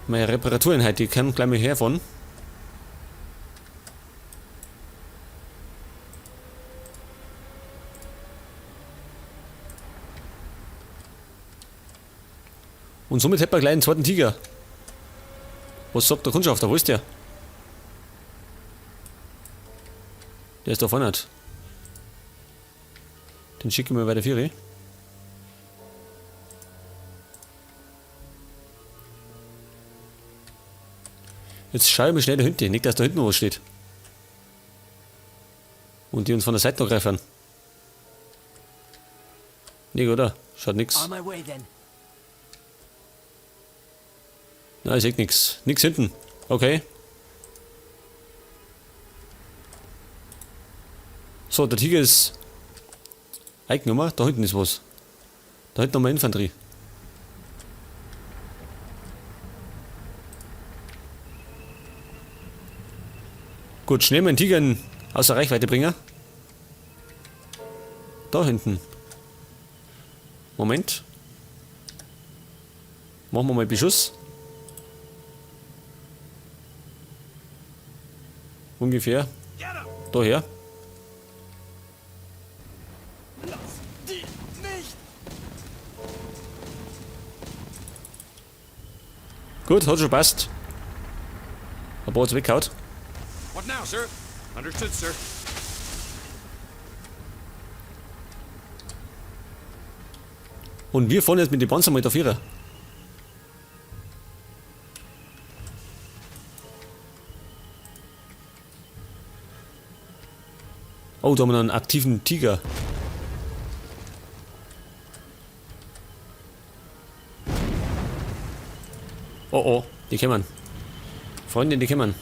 Meine Reparatureinheit, die kann gleich mal herfahren. Und somit hätten wir gleich einen zweiten Tiger. Was sagt der Kundschafter? Wo ist der? Der ist da vorne. Den schicken wir weiter Vieri. Jetzt schaue ich mir schnell da hinten. Nicht, dass da hinten was steht. Und die uns von der Seite noch greifen. Nicht, oder? Schaut nix. Nein, ich sehe nix. Nix hinten. Okay. So, der Tiger ist Eigennummer. Da hinten ist was. Da hinten nochmal Infanterie. Gut, schnell meinen Tiger außer Reichweite bringen. Da hinten. Moment. Machen wir mal Beschuss. Ungefähr. Daher. Gut, hat schon passt. Ein paar hat's weggehauen. What now, sir? Understood, sir. Und wir fahren jetzt mit den Panzer mal da vierer. Oh, da haben wir noch einen aktiven Tiger. Oh oh, die kommen. Freunde, die kommen.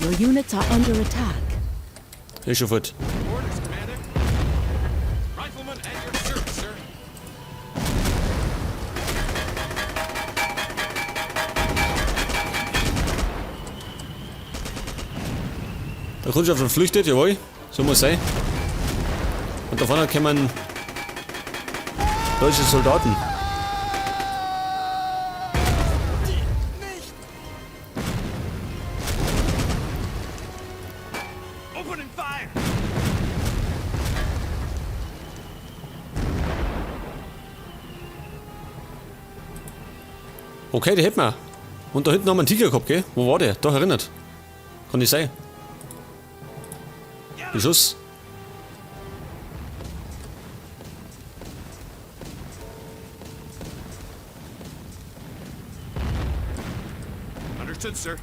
Your units are under attack. Ist schon fort. Orders, Commander. Rifleman at your service, sir. Der Kundschafter flüchtet, jawohl. So muss sein. Und da vorne kommen deutsche Soldaten. Opening fire! Okay, die hätten wir. Und da hinten haben wir einen Tiger gehabt, gell? Wo war der? Doch erinnert. Kann nicht sein. Beschuss. Understood, sir.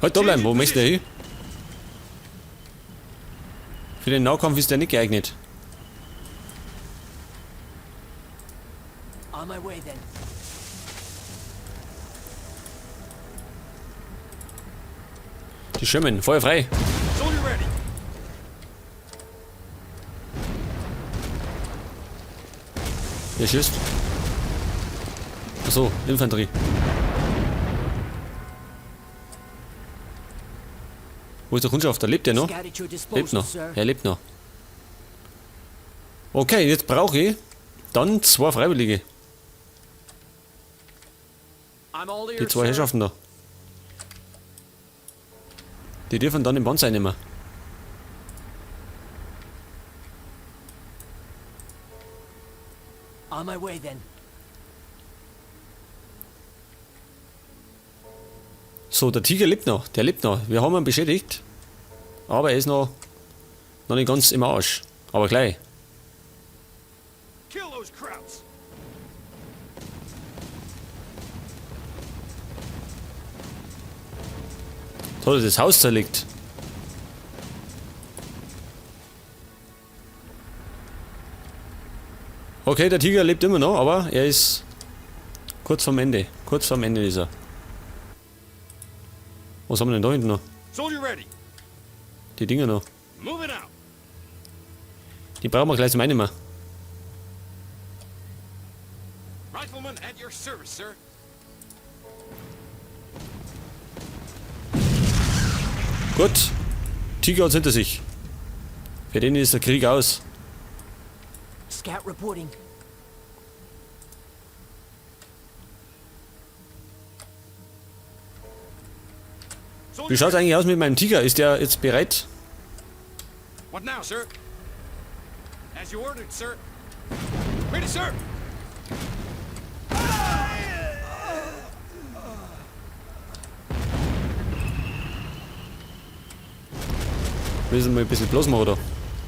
Halt da bleiben, wo möchte der hin? Für den Nahkampf ist der nicht geeignet. On my way then. Die schwimmen, Feuer frei. Soldier ready. Wer schießt? Achso, Infanterie. Wo ist der Kundschafter? Lebt der noch? Scout at your Lebt disposal, noch. sir. Er lebt noch. Okay, jetzt brauche ich dann 2 Freiwillige. I'm all Die ears, 2 sir. Herrschaften da. Die dürfen dann den Panzer einnehmen. On my way then. So, der Tiger lebt noch. Der lebt noch. Wir haben ihn beschädigt. Aber er ist noch nicht ganz im Arsch. Aber gleich. Kill those Krauts. Da hat er das Haus zerlegt. Okay, der Tiger lebt immer noch, aber er ist kurz vorm Ende. Kurz vorm Ende ist er. Was haben wir denn da hinten noch? Soldier ready. Die Dinger noch. Moving out. Die brauchen wir gleich zum Einnehmen. Rifleman at your service, sir. Gut. Tiger hat's hinter sich. Für den ist der Krieg aus. Scout reporting. Wie schaut's eigentlich aus mit meinem Tiger? Ist der jetzt bereit? What now, sir? As you ordered, sir. Ready, sir. Müssen wir ein bisschen bloß machen, oder?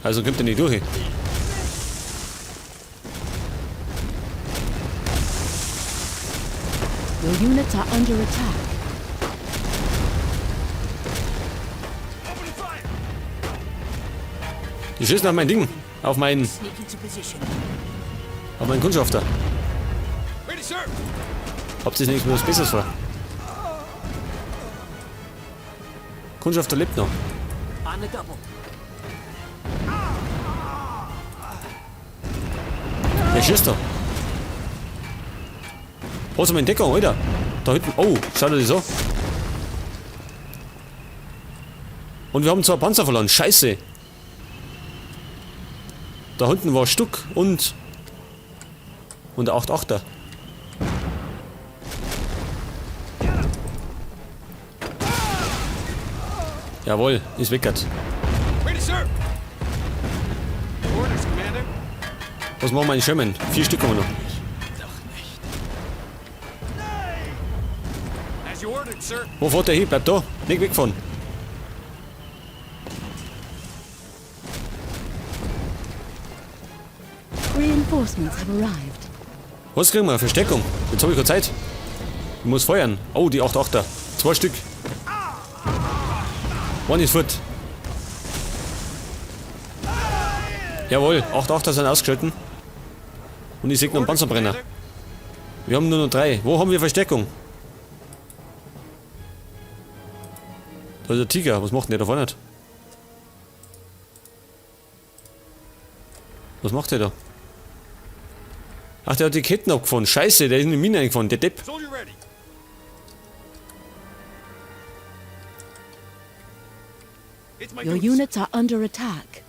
Also kommt er nicht durch. Your units are under attack. Die schießen auf mein Ding. Auf meinen Sneak into position. Kundschafter. Ready, sir. Habt ihr nichts mehr was Besseres vor? Kundschafter lebt noch. On the double. Wer schießt da? Was ist Deckung, Alter? Da hinten. Oh, schaut dir das an. Und wir haben 2 Panzer verloren. Scheiße. Da hinten war ein Stück und der 8-8er. Jawohl, ist weggert. Ready, sir. Orders, Commander. Was machen wir in Schirmen? 4 Stück haben wir noch. As you ordered, sir. Wo fährt der hin? Bleibt da. Nicht wegfahren. Reinforcements have arrived. Was kriegen wir? Verstärkung. Jetzt habe ich keine Zeit. Ich muss feuern. Oh, die 8-8er. 2 Stück. One ist fort. Jawohl, 8-8er sind ausgeschalten. Und ich sehe noch einen Panzerbrenner. Wir haben nur noch 3. Wo haben wir Verstärkung? Da ist der Tiger. Was macht denn der da vorne? Was macht der da? Ach, der hat die Ketten abgefahren. Scheiße, der ist in die Mine eingefahren. Der Depp. Soldier ready. It's my Your duty, sir. units are under attack.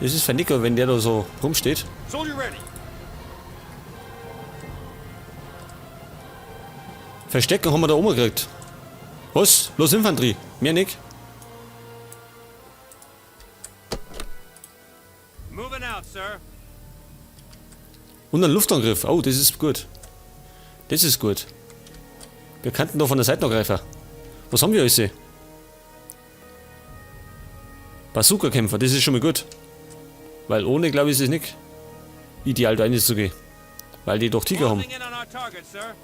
Das ist Vernicker, wenn der da so rumsteht. Soldier ready. Verstärkung haben wir da oben gekriegt. Was? Bloß Infanterie. Mehr nicht. Moving out, sir. Und ein Luftangriff. Oh, das ist gut. Das ist gut. Wir könnten da von der Seite noch greifen. Was haben wir alles? Bazooka-Kämpfer, das ist schon mal gut. Weil ohne, glaube ich, ist es nicht ideal, da reinzugehen. Weil die doch Tiger haben. Closing in on our target, sir.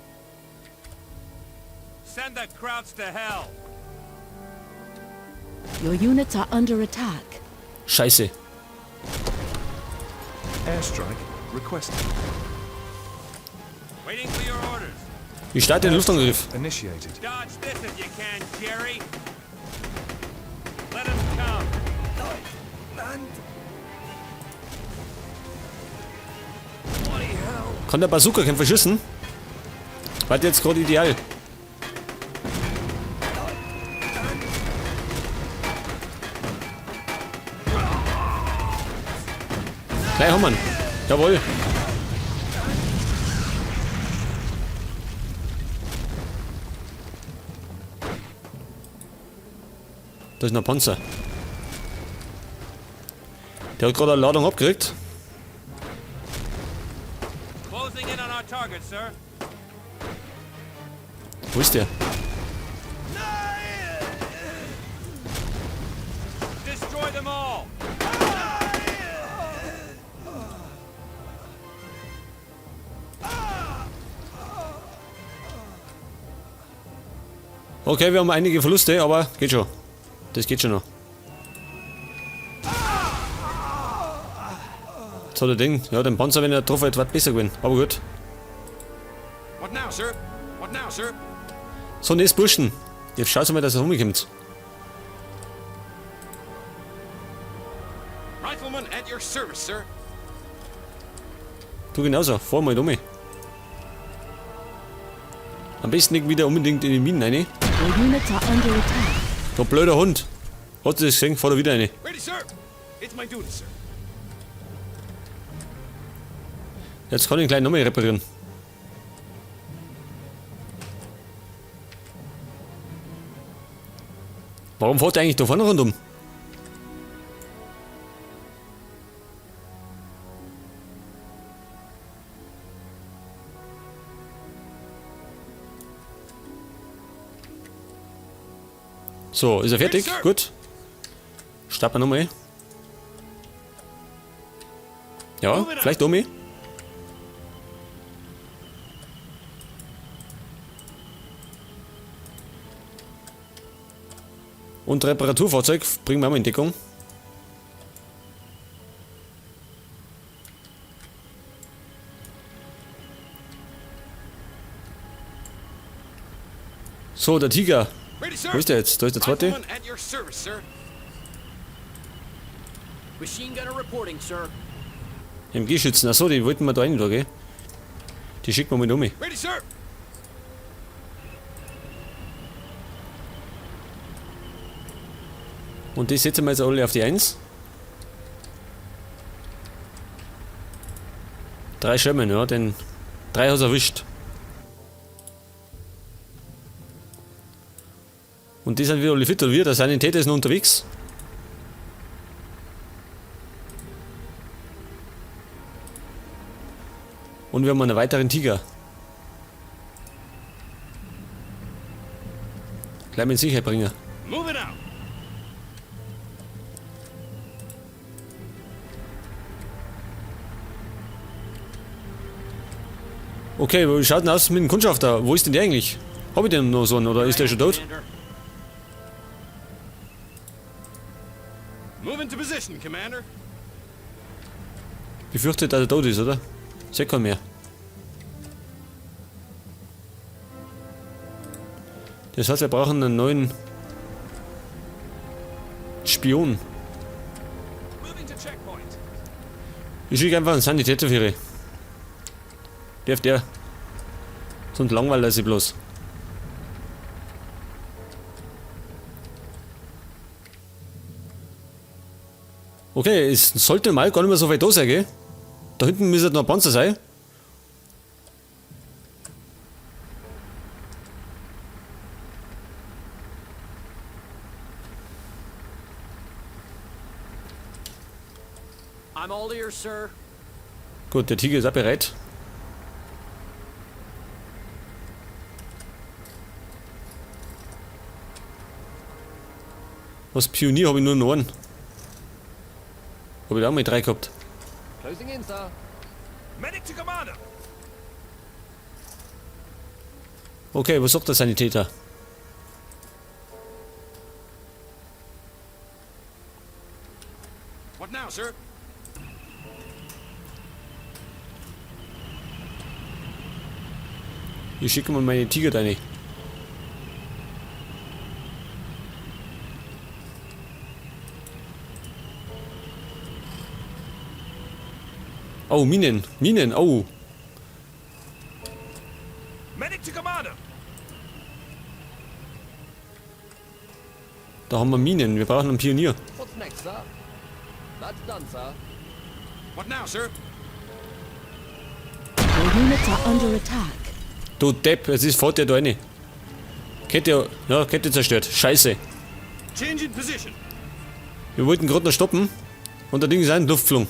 Send the crowds to hell. Your units are under attack. Scheiße. Airstrike requested. Waiting for your orders. Ich starte den Luftangriff. Initiated. Dodge this if you can, Jerry. Let him come. Kann der Bazooka-Kämpfer schießen? War jetzt gerade ideal. Gleich haben wir ihn. Jawohl. Da ist noch ein Panzer. Der hat gerade eine Ladung abgekriegt. Closing in on our target, sir. Wo ist der? Destroy them all. Okay, wir haben einige Verluste, aber geht schon. Das geht schon noch. Jetzt hat er Ding. Ja, den Panzer, wenn er getroffen hat, wird besser gewesen. Aber gut. What now, sir? What now, sir? So, nächstes Burschen. Jetzt schaut mal, dass er rumkommt. Rifleman at your service, sir. Du genauso. Fahr mal um. Am besten nicht wieder unbedingt in die Minen rein. Your units are under attack. Der blöder Hund. Hat du das gesehen? Fahr da wieder rein. Ready, sir. It's my duty, sir. Jetzt kann ich ihn gleich nochmal reparieren. Warum fährt der eigentlich da vorne rundum? So, ist er fertig? Yes, sir. Gut. Starten wir nochmal. Ja, vielleicht um mich. Und Reparaturfahrzeug bringen wir auch mal in Deckung. So, der Tiger. Ready, sir. Wo ist der jetzt? Da ist der zweite. Rifleman at your service, sir. Machine gunner reporting, sir. MG-Schützen. Achso, die wollten wir da rein, gell? Die schicken wir mit um. Ready, sir. Und die setzen wir jetzt alle auf die 1. 3 Schirmen, ja, den 3 hast du erwischt. Und die sind wieder alle fit oder wir, der Sanitäter ist noch unterwegs. Und wir haben einen weiteren Tiger. Gleich mit Sicherheit bringen. Moving out. Okay, wie schaut denn aus mit dem Kundschafter? Wo ist denn der eigentlich? Hab ich den noch so einen oder ist der schon tot? Commander. Move into position, Commander. Befürchtet, dass er tot ist, oder? Sehe keinen mehr. Das heißt, wir brauchen einen neuen Spion. Moving to checkpoint. Ich schicke einfach einen Sanitäter für ihre. Darf der. Sonst langweilt er sich bloß. Okay, es sollte mal gar nicht mehr so weit da sein, gell? Da hinten müsste noch ein Panzer sein. I'm all ears, sir. Gut, der Tiger ist auch bereit. Was Pionier habe ich nur noch einen. Habe ich da auch mal 3 gehabt. Closing in, sir. Medic to Commander. Okay, was sagt der Sanitäter? What now, sir? Ich schicke mal meine Tiger da rein. Oh, Minen, Minen, oh. Medic to Commander. Da haben wir Minen, wir brauchen einen Pionier. What's next, sir? That's done, sir. What now, sir? Your units are under attack. Du Depp, jetzt ist fort der da rein. Kette, ja, Kette zerstört. Scheiße. Change in position. Wir wollten gerade noch stoppen. Und der Ding ist in die Luft geflogen.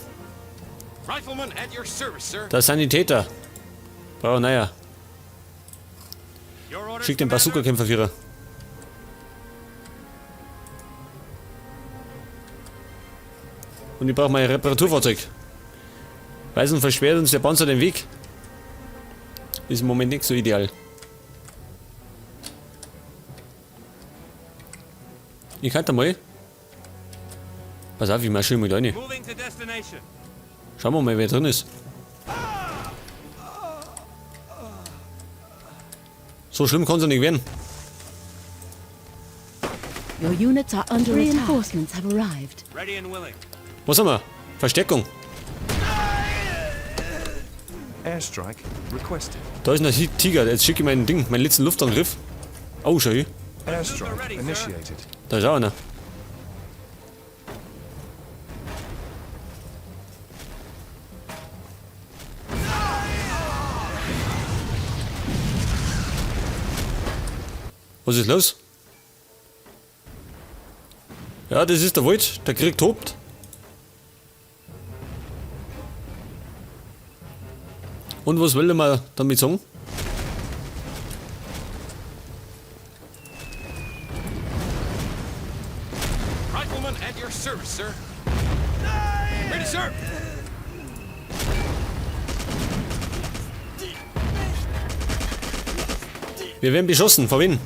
Rifleman at your service, sir. Der Sanitäter. Brauchen naja. Your orders, Schick den Commander. Bazooka-Kämpferführer. Und ich brauche mein Reparaturfahrzeug. Weil sonst versperrt uns der Panzer den Weg. Ist im Moment nicht so ideal. Ich kann da mal. Pass auf, ich marschiere mal da rein. Moving to destination. Schauen wir mal, wer drin ist. So schlimm kann es nicht werden. Your units are under attack. Reinforcements have arrived. Ready and willing. Was haben wir? Verstärkung. Airstrike requested. Da ist ein Tiger. Jetzt schicke ich mein Ding, meinen letzten Luftangriff. Oh, schau hier. Airstrike initiated. Da ist auch einer. Was ist los? Ja, das ist der Wald. Der Krieg tobt. Und was will man damit sagen? Rifleman at your service, sir. Ready, sir. Wir werden beschossen. Von wem?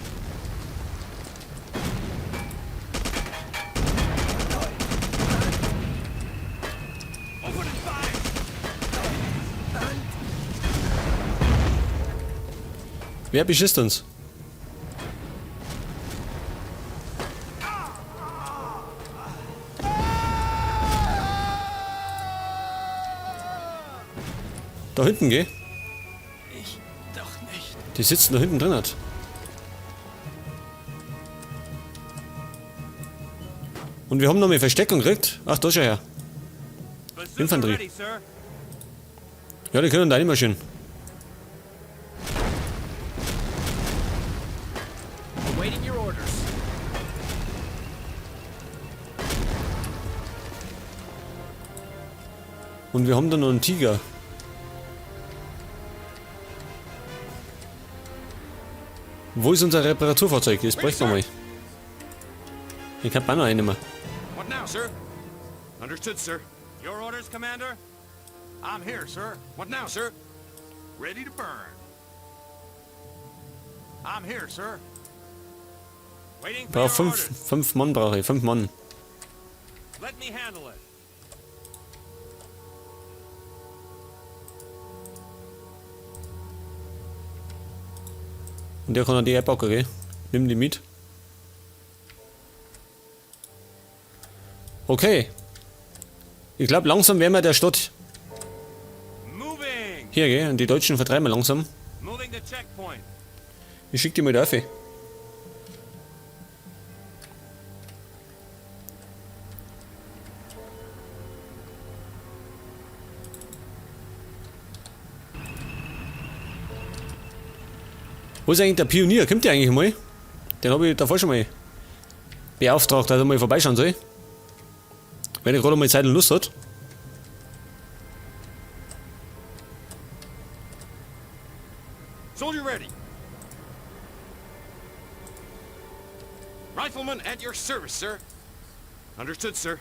Wer beschießt uns? Da hinten, gell? Ich doch nicht. Die sitzen da hinten drin. Hat. Und wir haben noch mehr Versteckung gekriegt. Ach, da schau her. Infanterie. Ja, die können da nicht mehr schön. Awaiting your orders. Und wir haben da noch einen Tiger. Wo ist unser Reparaturfahrzeug? Das bräuchten wir mal. Ich hab auch noch einen mehr. What now, sir? Understood, sir. Your orders, Commander? I'm here, sir. What now, sir? Ready to burn. I'm here, sir. Waiting for your Brauch orders. fünf Mann brauche ich. 5 Mann. Let me handle it. Und der kann auch die abpacken, gell? Nimm die mit. Okay. Ich glaube, langsam werden wir der Stadt. Moving. Hier, gell? Und die Deutschen vertreiben wir langsam. Moving the checkpoint. Ich schick die mal da auf. Wo ist eigentlich der Pionier? Kommt der eigentlich mal? Den habe ich davor schon mal beauftragt, dass er mal vorbeischauen soll. Wenn er gerade mal Zeit und Lust hat. Soldier ready. Rifleman at your service, sir. Understood, sir.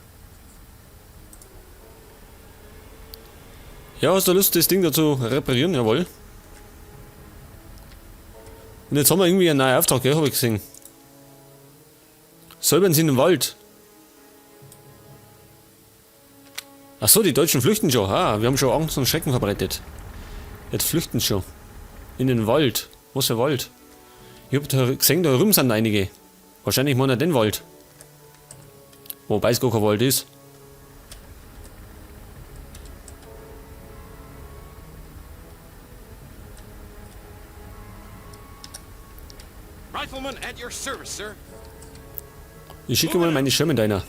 Ja, hast du Lust, das Ding da zu reparieren? Jawohl. Und jetzt haben wir irgendwie einen neuen Auftrag, gell? Habe ich gesehen. Säubern Sie in den Wald. Achso, die Deutschen flüchten schon. Ah, wir haben schon Angst und Schrecken verbreitet. Jetzt flüchten sie schon. In den Wald. Was für Wald? Ich hab da gesehen, da drüben sind einige. Wahrscheinlich meinen den Wald. Wobei es gar kein Wald ist. Rifleman at your service, sir. Ich schicke mal meine Schirme deiner.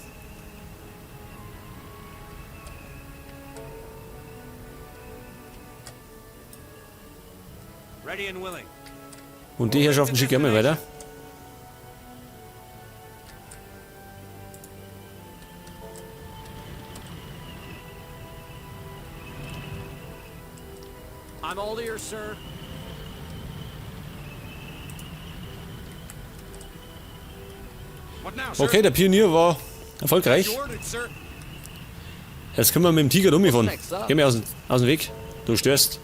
Ready and willing. Und die Herrschaften schicke ich mal weiter. I'm all ears, sir. What now, sir? Okay, der Pionier war erfolgreich. You ordered, sir. Jetzt können wir mit dem Tiger rumfahren. Geh mir aus dem Weg. Du störst.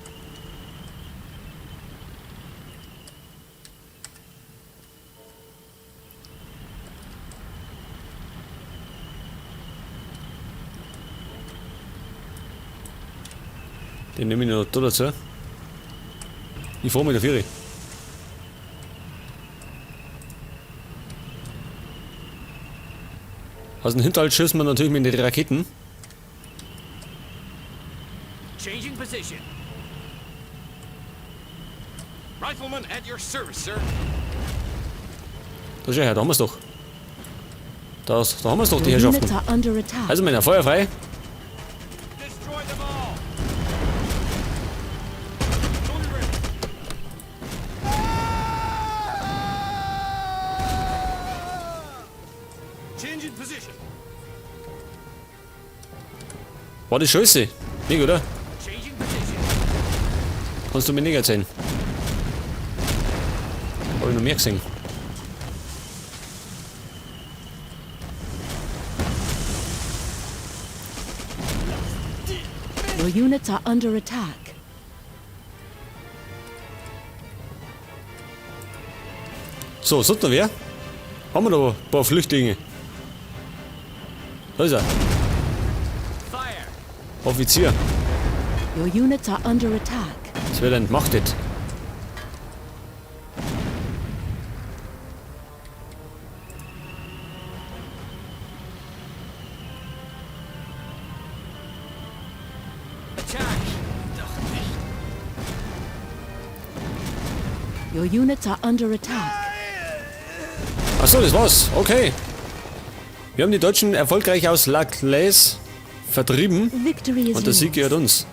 Den nehme ich noch da dazu. Ich fahre mit der Vieri. Aus dem Hinterhalt schießen wir natürlich mit den Raketen. Changing position. Rifleman at your service, sir. Da schau her, da haben wir es doch. Da haben wir es doch, die Your units Herrschaften. are under attack. Also Männer, Feuer frei. Destroy them all. Soldier ready. Changing position. War das scheiße? Nicht, oder? Changing position. Kannst du mir nicht erzählen? Hab ich noch mehr gesehen. Your units are under attack. So, sagt noch wer? Haben wir da ein paar Flüchtlinge? Da ist er. Fire. Offizier. Your units are under attack. Es wird entmachtet. Attack. Doch nicht. Your units are under attack. Achso, das war's. Okay. Wir haben die Deutschen erfolgreich aus La Claise vertrieben Victory is und der Sieg yours. gehört uns.